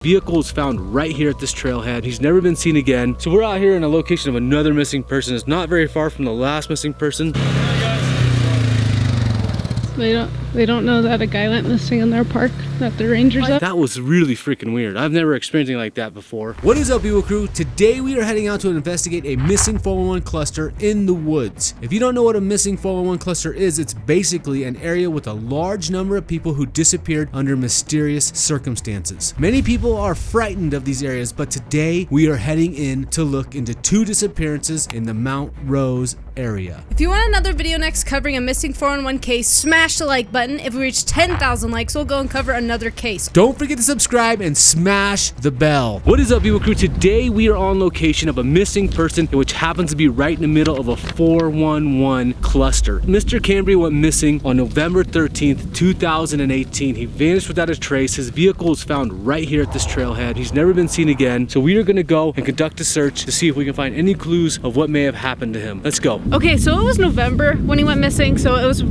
Vehicle was found right here at this trailhead. He's never been seen again. So we're out here in a location of another missing person. It's not very far from the last missing person. They don't know that a guy went missing in their park that the rangers up. That was really freaking weird. I've never experienced anything like that before. What is up, Eagle Crew? Today we are heading out to investigate a missing 411 cluster in the woods. If you don't know what a missing 411 cluster is, it's basically an area with a large number of people who disappeared under mysterious circumstances. Many people are frightened of these areas, but today we are heading in to look into 2 disappearances in the Mount Rose area. If you want another video next covering a missing 411 case, smash the like button. If we reach 10,000 likes, we'll go and cover another case. Don't forget to subscribe and smash the bell. What is up, Eagle Crew? Today we are on location of a missing person, which happens to be right in the middle of a 411 cluster. Mr. Cambry went missing on November 13th, 2018. He vanished without a trace. His vehicle was found right here at this trailhead. He's never been seen again. So we are gonna go and conduct a search to see if we can find any clues of what may have happened to him. Let's go. Okay, so it was November when he went missing, so it was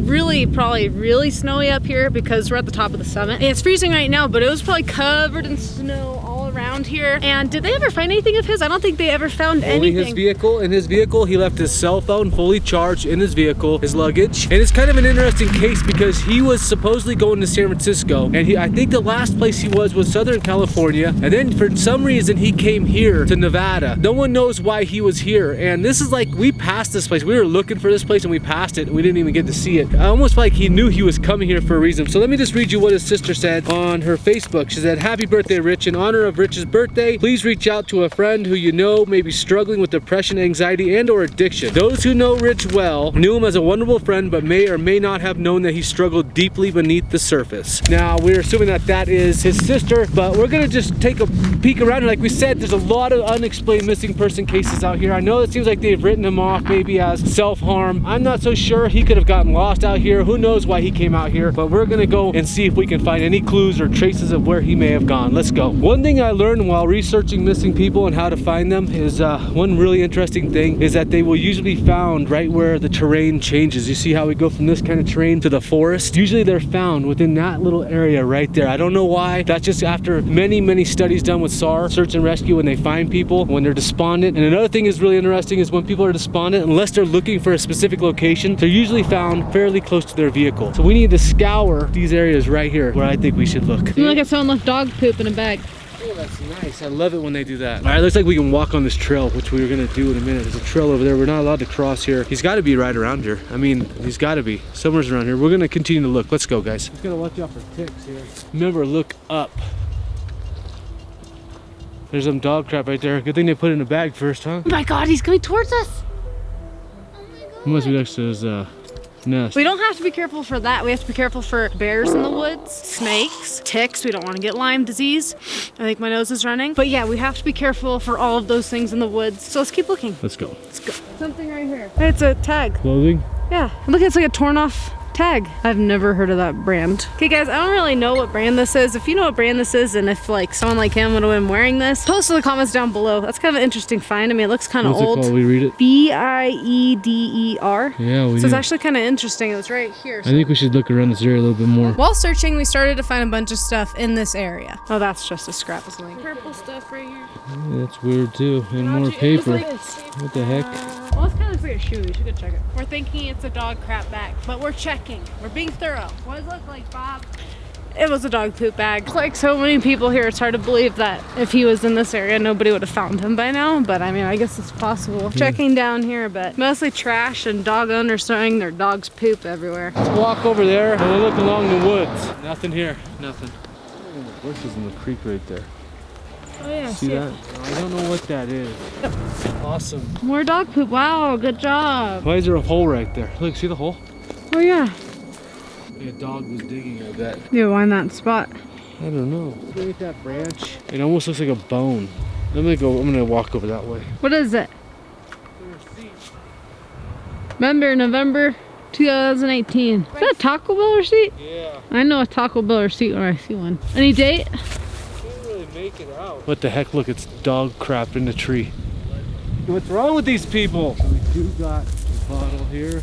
probably really snowy up here because we're at the top of the summit. And it's freezing right now, but it was probably covered in snow all around here. And did they ever find anything of his? I don't think they ever found anything. Only his vehicle. In his vehicle, he left his cell phone fully charged in his vehicle, his luggage. And it's kind of an interesting case because he was supposedly going to San Francisco, and I think the last place he was Southern California, and then for some reason he came here to Nevada. No one knows why he was here, and this is like, we passed this place. We were looking for this place and we passed it and we didn't even get to see it. I almost feel like he knew he was coming here for a reason. So let me just read you what his sister said on her Facebook. She said, "Happy birthday, Rich. In honor of Rich's birthday, please reach out to a friend who you know may be struggling with depression, anxiety, and or addiction. Those who know Rich well knew him as a wonderful friend, but may or may not have known that he struggled deeply beneath the surface." Now, we're assuming that that is his sister, but we're gonna just take a peek around. Like we said, there's a lot of unexplained missing person cases out here. I know it seems like they've written him off maybe as self-harm. I'm not so sure. He could have gotten lost out here. Who knows why he came out here, but we're gonna go and see if we can find any clues or traces of where he may have gone. Let's go. One thing I learned while researching missing people and how to find them is one really interesting thing is that they will usually be found right where the terrain changes. You see how we go from this kind of terrain to the forest? Usually they're found within that little area right there. I don't know why. That's just after many studies done with SAR, search and rescue, when they find people when they're despondent. And another thing is really interesting is when people are despondent, unless they're looking for a specific location, they're usually found fairly close to their vehicle. So we need to scour these areas right here where I think we should look. You look at someone left dog poop in a bag. Oh, that's nice. I love it when they do that. All right, looks like we can walk on this trail, which we were gonna do in a minute. There's a trail over there. We're not allowed to cross here. He's got to be right around here. I mean, he's got to be somewhere's around here. We're gonna continue to look. Let's go, guys. Just gotta watch out for ticks here. Remember, look up. There's some dog crap right there. Good thing they put it in a bag first, huh? Oh my God, he's coming towards us. He must be next to his nest. We don't have to be careful for that. We have to be careful for bears in the woods, snakes, ticks. We don't want to get Lyme disease. I think my nose is running. But yeah, we have to be careful for all of those things in the woods. So let's keep looking. Let's go. Let's go. Something right here. It's a tag. Clothing? Yeah. Look, it's like a torn off tag. I've never heard of that brand. Okay guys, I don't really know what brand this is. If you know what brand this is and if like someone like him would have been wearing this, post in the comments down below. That's kind of an interesting find. I mean, it looks kind of old. What's it called? We read it. B-I-E-D-E-R. Yeah, we So it's actually kind of interesting. It was right here. I think we should look around this area a little bit more. While searching, we started to find a bunch of stuff in this area. Oh, that's just a scrap of something. Purple stuff right here. Yeah, that's weird too. And more paper. What the heck? Well, this kind of looks like a shoe. You should go check it. We're thinking it's a dog crap bag, but we're checking. We're being thorough. What does it look like, Bob? It was a dog poop bag. There's like so many people here, it's hard to believe that if he was in this area, nobody would have found him by now. But I mean, I guess it's possible. Checking down here, but mostly trash and dog owners throwing their dog's poop everywhere. Let's walk over there and we'll look along the woods. Nothing here. Nothing. Oh, the bushes in the creek right there. Oh yeah, see that? I don't know what that is. Yep. Awesome. More dog poop. Wow, good job. Why is there a hole right there? Look, see the hole? Oh yeah. A dog was digging, I bet. Yeah, why in that spot? I don't know. Look at that branch. It almost looks like a bone. I'm gonna walk over that way. What is it? Remember November 2018. Is that a Taco Bell receipt? Yeah. I know a Taco Bell receipt when I see one. Any date? Can't really make it out. What the heck? Look, it's dog crap in the tree. What's wrong with these people? So we do got a bottle here.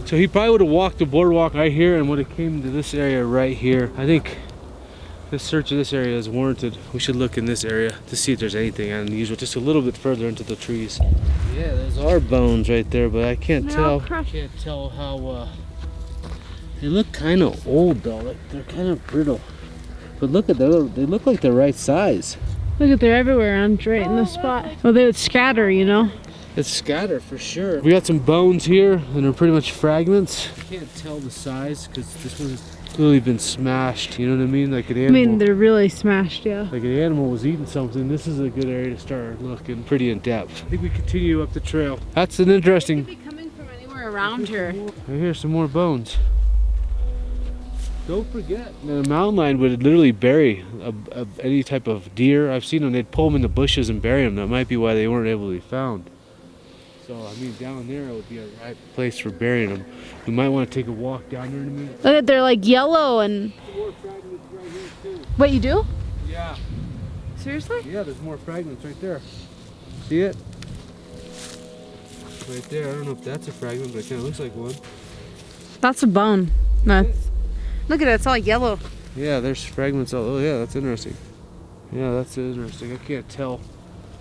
So he probably would have walked the boardwalk right here and would have came to this area right here. I think This search of this area is warranted. We should look in this area to see if there's anything unusual, just a little bit further into the trees. Yeah, those are bones right there, but I can't tell. Can't tell how. They look kind of old though. Like they're kind of brittle. But look at them. They look like the right size. Look at, they're everywhere. I'm right in the spot. Well, they would scatter, you know. It's scatter for sure. We got some bones here, and they're pretty much fragments. I can't tell the size because this one's clearly been smashed. You know what I mean? Like an animal. I mean, they're really smashed, yeah. Like an animal was eating something. This is a good area to start looking pretty in depth. I think we continue up the trail. That's an interesting. They could be coming from anywhere around here. I hear some more bones. Don't forget, the mountain lion would literally bury any type of deer. I've seen them. They'd pull them in the bushes and bury them. That might be why they weren't able to be found. So, I mean, down there would be a right place for burying them. We might want to take a walk down there in a minute. Look at, they're like yellow and... There's more fragments right here, too. Wait, you do? Yeah. Seriously? Yeah, there's more fragments right there. See it? Right there. I don't know if that's a fragment, but it kind of looks like one. That's a bone. That's... Look at it, it's all yellow. Yeah, there's fragments all... Oh, yeah, that's interesting. Yeah, that's interesting. I can't tell.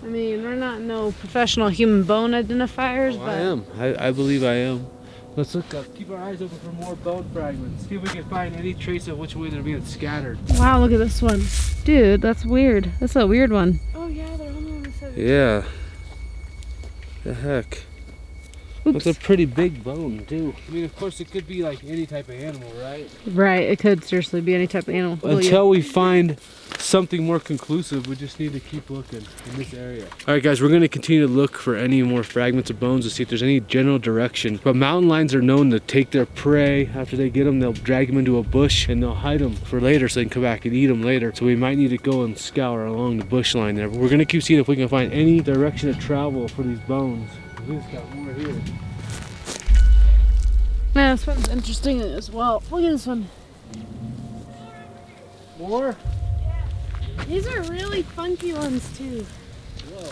I mean, we're not no professional human bone identifiers, but... I am. I believe I am. Let's look up. Keep our eyes open for more bone fragments. See if we can find any trace of which way they're being scattered. Wow, look at this one. Dude, that's weird. That's a weird one. Oh, yeah, they're only on the side. Yeah. The heck. Oops. That's a pretty big bone, too. I mean, of course, it could be like any type of animal, right? Right, it could seriously be any type of animal. Until we find something more conclusive, we just need to keep looking in this area. All right, guys, we're going to continue to look for any more fragments of bones to see if there's any general direction. But mountain lions are known to take their prey. After they get them, they'll drag them into a bush and they'll hide them for later so they can come back and eat them later. So we might need to go and scour along the bush line there. But we're going to keep seeing if we can find any direction of travel for these bones. We just got more here. Man, this one's interesting as well. Look at this one. More? Yeah. These are really funky ones too. Whoa.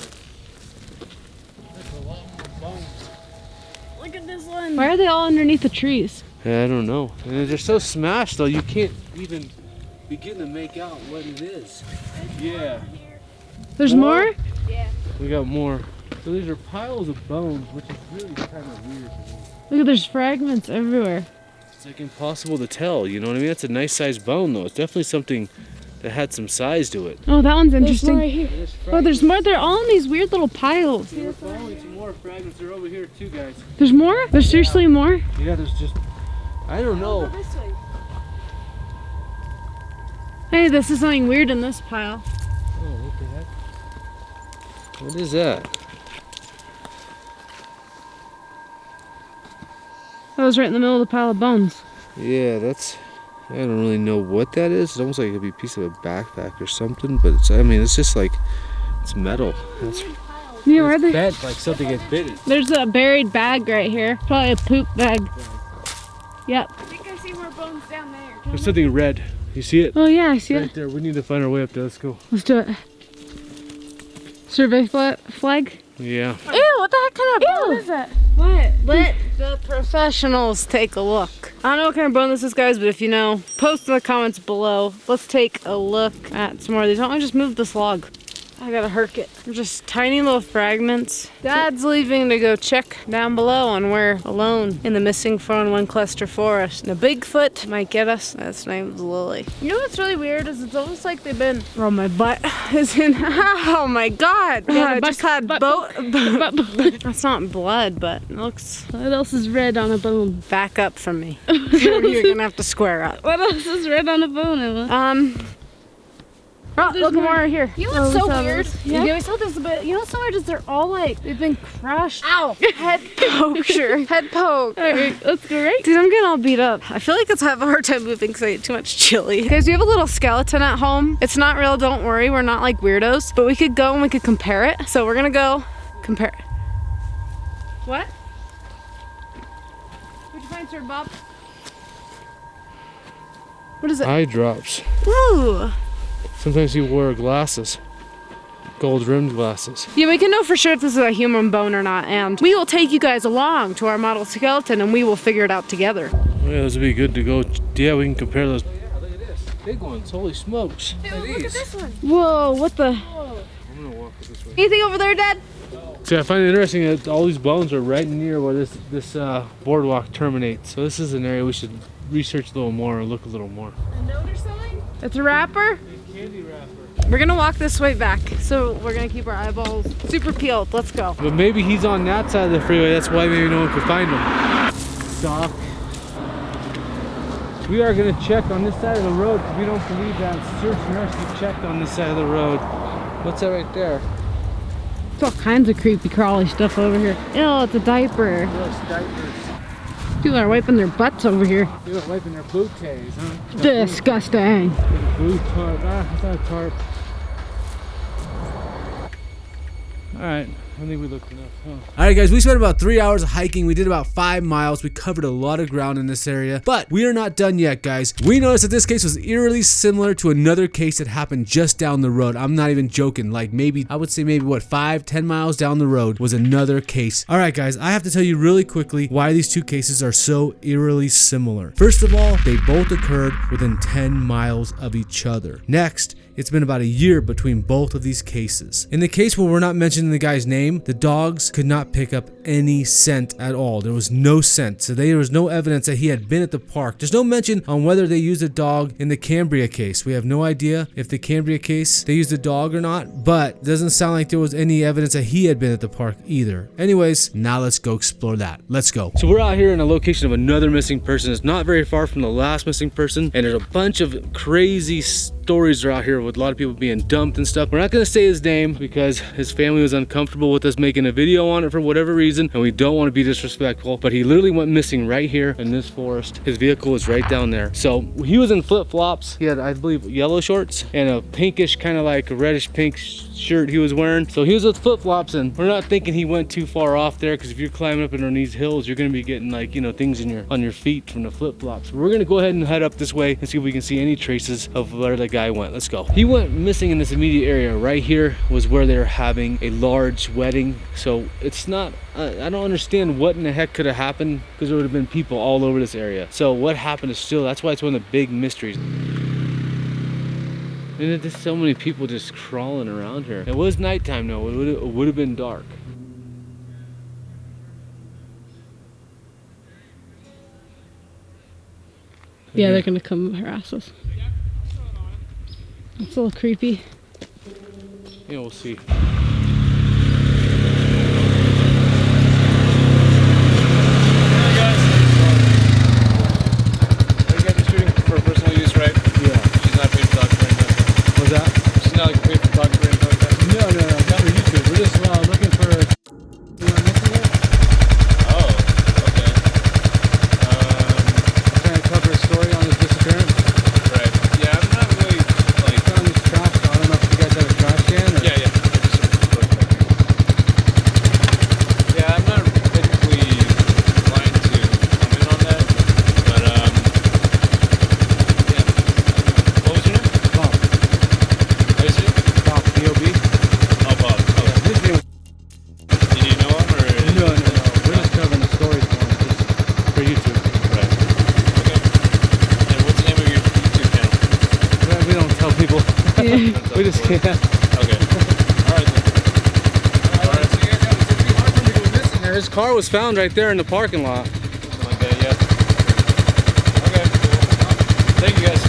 That's a lot more bones. Look at this one. Why are they all underneath the trees? Yeah, I don't know. And they're so smashed though, you can't even begin to make out what it is. Yeah. There's more? Yeah. We got more. So these are piles of bones, which is really kind of weird to me. Look at, there's fragments everywhere. It's like impossible to tell, you know what I mean? That's a nice sized bone though. It's definitely something that had some size to it. Oh, that one's interesting. There's more right here. Oh, there's more. They're all in these weird little piles. Yeah, we're following some more fragments. They're over here too, guys. There's more? There's seriously more? Yeah, there's just, I don't know. This way. Hey, this is something weird in this pile. Oh, what the heck? What is that? That was right in the middle of the pile of bones. Yeah, that's, I don't really know what that is. It's almost like it could be a piece of a backpack or something, but it's, I mean, it's just like, it's metal. It's, Yeah, where are they? bent like something gets bitten. There's a buried bag right here. Probably a poop bag. Yep. I think I see more bones down there. There's something red. You see it? Oh yeah, I see Right it. there. We need to find our way up there. Let's go. Let's do it. Survey flag? Yeah. Ew, what the heck kind of bone is that? What? Let the professionals take a look. I don't know what kind of bone this is, guys, but if you know, post in the comments below. Let's take a look at some more of these. Why don't we just move this log? I gotta herk it. They're just tiny little fragments. Dad's leaving to go check down below, and we're alone in the missing 4-in-1 cluster forest. Now Bigfoot might get us. That's name's Lily. You know what's really weird is it's almost like they've been. Oh, my butt is in. Oh my god! Yeah, I just had That's not blood, but it looks. What else is red on a bone? Back up from me. You're gonna have to square up. What else is red on a bone, Emma? Oh, look more right here. You know what's so weird? Yeah. Yeah, we saw this a bit. You know what's so weird is they're all like, They've been crushed. ow, head poke, head poke. Alright, let's go right. Dude, I'm getting all beat up. I feel like it's have a hard time moving because I ate too much chili. Guys, we have a little skeleton at home. It's not real, don't worry. We're not like weirdos, but we could go and we could compare it. So we're gonna go compare it. What? What'd you find, Sir Bob? What is it? Eye drops. Ooh. Sometimes he wore glasses. Gold rimmed glasses. Yeah, we can know for sure if this is a human bone or not, and we will take you guys along to our model skeleton and we will figure it out together. Oh, yeah, this would be good to go. Yeah, we can compare those. Yeah, look at this. Big ones, holy smokes. Dude, look at this one. Whoa, what the? I'm gonna walk this way. Anything over there, Dad? See, I find it interesting that all these bones are right near where this boardwalk terminates. So this is an area we should research a little more and look a little more. A note or something? It's a wrapper. Candy wrapper. We're gonna walk this way back, so we're gonna keep our eyeballs super peeled. Let's go. But maybe he's on that side of the freeway. That's why maybe no one could find him. Doc. We are gonna check on this side of the road because we don't believe that search and rescue checked on this side of the road. What's that right there? There's all kinds of creepy crawly stuff over here. Ew, it's a diaper. Yes, diapers. People are wiping their butts over here. People are wiping their booties, huh? Disgusting. Blue tarp. Ah, it's not a tarp. Alright, I think we looked enough, huh? Alright guys, we spent about 3 hours hiking. We did about 5 miles. We covered a lot of ground in this area. But we are not done yet, guys. We noticed that this case was eerily similar to another case that happened just down the road. I'm not even joking. Like maybe, I would say maybe what, 5-10 miles down the road was another case. Alright guys, I have to tell you really quickly why these two cases are so eerily similar. First of all, they both occurred within 10 miles of each other. Next, it's been about a year between both of these cases. In the case where we're not mentioning the guy's name, the dogs could not pick up any scent at all. There was no scent, so there was no evidence that he had been at the park. There's no mention on whether they used a dog in the Cambria case. We have no idea if the Cambria case they used a dog or not, but it doesn't sound like there was any evidence that he had been at the park either. Anyways, now let's go explore that. Let's go. So we're out here in a location of another missing person. It's not very far from the last missing person, and there's a bunch of crazy stories are out here with a lot of people being dumped and stuff. We're not gonna say his name because his family was uncomfortable with us making a video on it for whatever reason, and we don't want to be disrespectful, but he literally went missing right here in this forest. His vehicle was right down there. So he was in flip-flops. He had, I believe, yellow shorts and a pinkish, kind of like a reddish pink shirt he was wearing. So he was with flip-flops, and we're not thinking he went too far off there, because if you're climbing up in these hills, you're gonna be getting, like, you know, things in on your feet from the flip-flops. We're gonna go ahead and head up this way and see if we can see any traces of where the guy went. Let's go. He went missing in this immediate area. Right here was where they're having a large wedding. So it's not, I don't understand what in the heck could have happened, because there would have been people all over this area. So what happened is still, that's why it's one of the big mysteries. And there's so many people just crawling around here. It was nighttime though, it would have been dark. Yeah, they're gonna come harass us. It's a little creepy. Yeah, we'll see. We just can't. Okay. Alright then. Alright. So you guys have to be hard for me to go missing there. His car was found right there in the parking lot. Something like that, yeah. Okay. Thank you guys.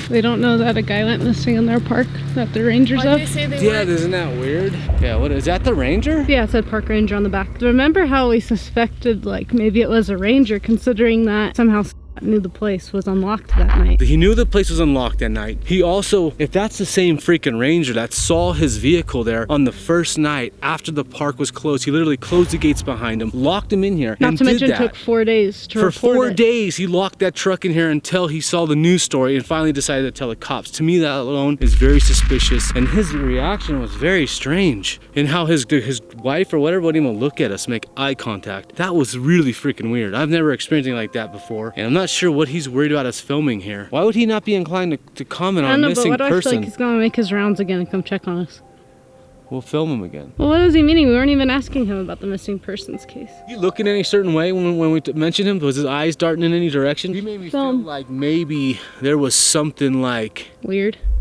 They don't know that a guy went missing in their park that the rangers Why up. did they say they Yeah, weren't? isn't that weird? Yeah, what is that, the ranger? Yeah, it said park ranger on the back. Remember how we suspected like maybe it was a ranger, considering that somehow knew the place was unlocked that night. He knew the place was unlocked that night. He also, if that's the same freaking ranger that saw his vehicle there on the first night after the park was closed, he literally closed the gates behind him, locked him in here, Not and to did mention that. took 4 days to For report 4 it. days, he locked that truck in here until he saw the news story and finally decided to tell the cops. To me, that alone is very suspicious, and his reaction was very strange. And how his wife or whatever wouldn't even look at us, make eye contact. That was really freaking weird. I've never experienced anything like that before, and I'm not sure what he's worried about us filming here. Why would he not be inclined to comment I on don't a know, but missing what do I feel person? like he's gonna make his rounds again and come check on us? we'll film him again. Well, what is he meaning? We weren't even asking him about the missing persons case. You looking any certain way when we mentioned him? Was his eyes darting in any direction? He made me feel like maybe there was something like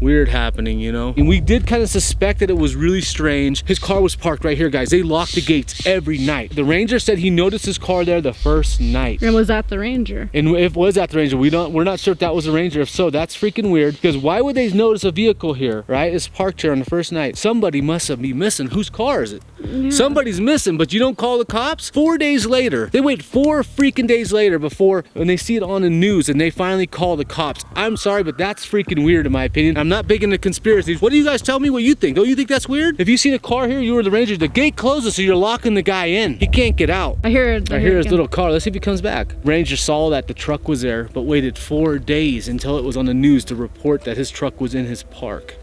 weird happening, you know? And we did kind of suspect that it was really strange. His car was parked right here, guys. They lock the gates every night. The ranger said he noticed his car there the first night. And was that the ranger? And if it was that the ranger, we're not sure if that was the ranger. If so, that's freaking weird. Because why would they notice a vehicle here, right? It's parked here on the first night. Somebody must have been missing. Whose car is it? Yeah. Somebody's missing, but you don't call the cops? 4 days later. They wait 4 freaking days later before, when they see it on the news, and they finally call the cops. I'm sorry, but that's freaking weird in my opinion. I'm not big into conspiracies. What do you guys tell me what you think? Don't you think that's weird? If you seen a car here, you were the ranger, the gate closes, so you're locking the guy in. He can't get out. I hear his little car. Let's see if he comes back. Ranger saw that the truck was there, but waited 4 days until it was on the news to report that his truck was in his park.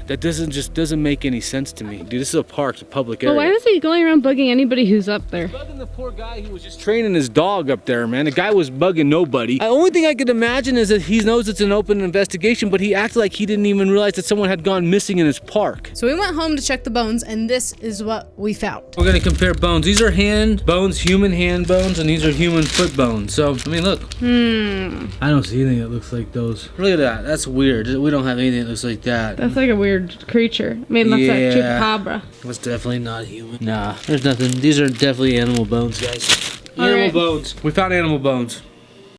That doesn't make any sense to me. Dude, this is a park, a public area. Well, why is he going around bugging anybody who's up there? Bugging the poor guy who was just training his dog up there, man. The guy was bugging nobody. The only thing I could imagine is that he knows it's an open investigation, but he acted like he didn't even realize that someone had gone missing in his park. So we went home to check the bones, and this is what we found. We're gonna compare bones. These are hand bones, human hand bones, and these are human foot bones. So, I mean, look. I don't see anything that looks like those. Look at that. That's weird. We don't have anything that looks like that. That's like a weird creature. I mean, that's a chupacabra. That's definitely not human. Nah, there's nothing. These are definitely animal bones, guys. Animal bones. We found animal bones.